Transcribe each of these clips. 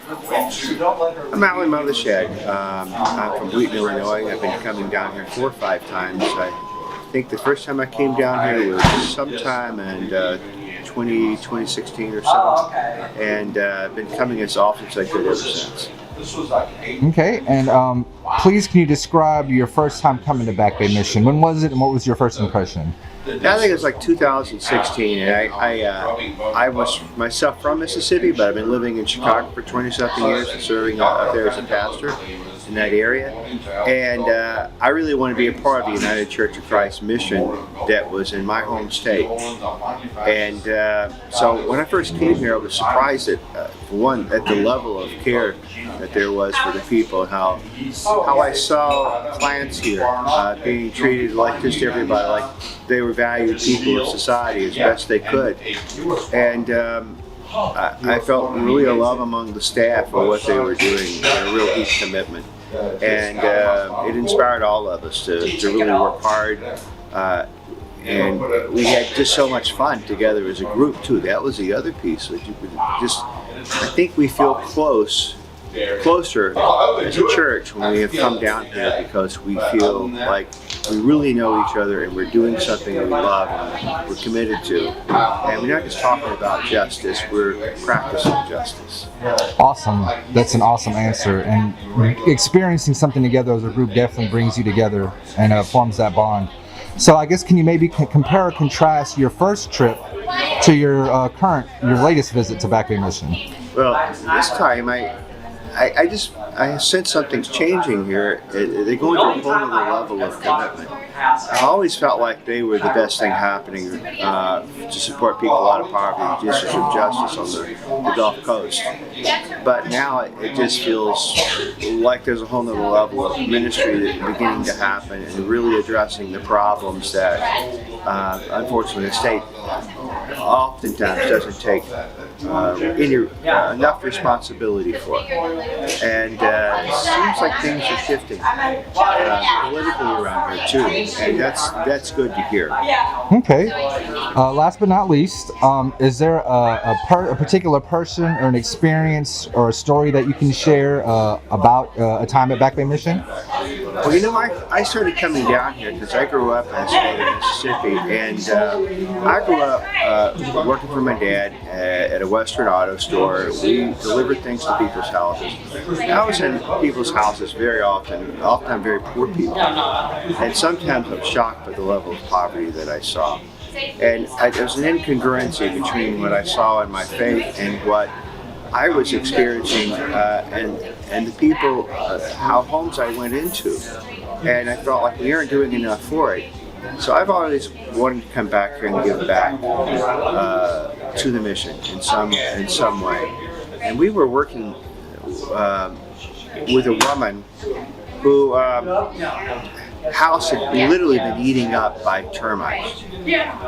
I'm Allen Mothershed. I'm from Wheaton, Illinois. I've been coming down here 4 or 5 times. I think the first time I came down here was sometime in 2016 or so, and I've been coming as often as I could ever since. Okay, and please can you describe your first time coming to Back Bay Mission? When was it, and what was your first impression? I think it was like 2016, and I was myself from Mississippi, but I've been living in Chicago for 20-something years and serving up there as a pastor in that area. And I really want to be a part of the United Church of Christ mission that was in my home state. And so when I first came here, I was surprised at, for one, at the level of care that there was for the people, and how I saw clients here being treated like just everybody, like they were valued people of society as best they could. And I felt really a love among the staff for what they were doing, and a real deep commitment. And it inspired all of us to really work hard. And we had just so much fun together as a group too. That was the other piece. I think we feel closer as a church when we have come down here, because we feel like we really know each other and we're doing something we love and we're committed to. And we're not just talking about justice, we're practicing justice. Awesome. That's an awesome answer. And experiencing something together as a group definitely brings you together and forms that bond. So I guess can you maybe compare or contrast your first trip to your latest visit to Back Bay Mission? Well, this time I sense something's changing here. They're going to a whole other level of commitment. I always felt like they were the best thing happening to support people out of poverty, issues of justice on the Gulf Coast. But now it just feels like there's a whole other level of ministry that's beginning to happen, and really addressing the problems that unfortunately the state oftentimes doesn't take enough responsibility for. And it seems like things are shifting politically around here too, and that's good to hear. Okay. Last but not least, is there a particular person or an experience or a story that you can share about a time at Back Bay Mission? Well, you know, I started coming down here because I grew up in the state of Mississippi, and I grew up working for my dad at a Western auto store. We delivered things to people's houses. I was in people's houses very often very poor people, and sometimes I'm shocked by the level of poverty that I saw. And there's an incongruency between what I saw in my faith and what I was experiencing, and the people, how homes I went into, and I felt like we aren't doing enough for it. So I've always wanted to come back here and give back to the mission in some way. And we were working with a woman who house had literally been eaten up by termites.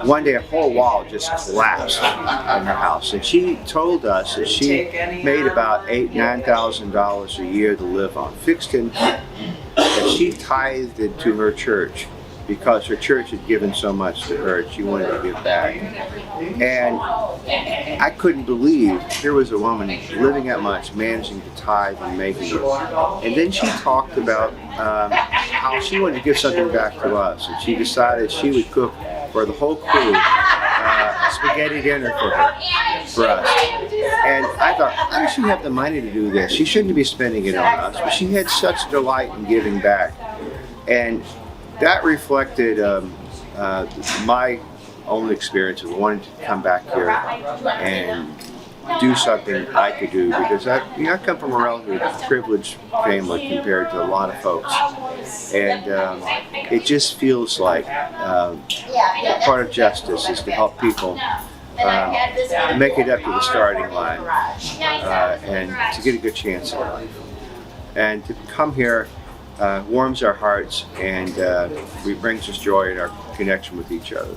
One day a whole wall just collapsed in her house, and she told us that she made about $8,000-9,000 a year to live on, fixed income, that she tithed into her church because her church had given so much to her and she wanted to give back. And I couldn't believe here was a woman living that much, managing to tithe and making it. And then she talked about how she wanted to give something back to us, and she decided she would cook for the whole crew a spaghetti dinner for us. And I thought, how does she have the money to do this? She shouldn't be spending it on us, but she had such delight in giving back. And that reflected my own experience of wanting to come back here and do something I could do, because I come from a relatively privileged family compared to a lot of folks, and it just feels like part of justice is to help people make it up to the starting line and to get a good chance in life. And to come here warms our hearts and brings us joy in our connection with each other.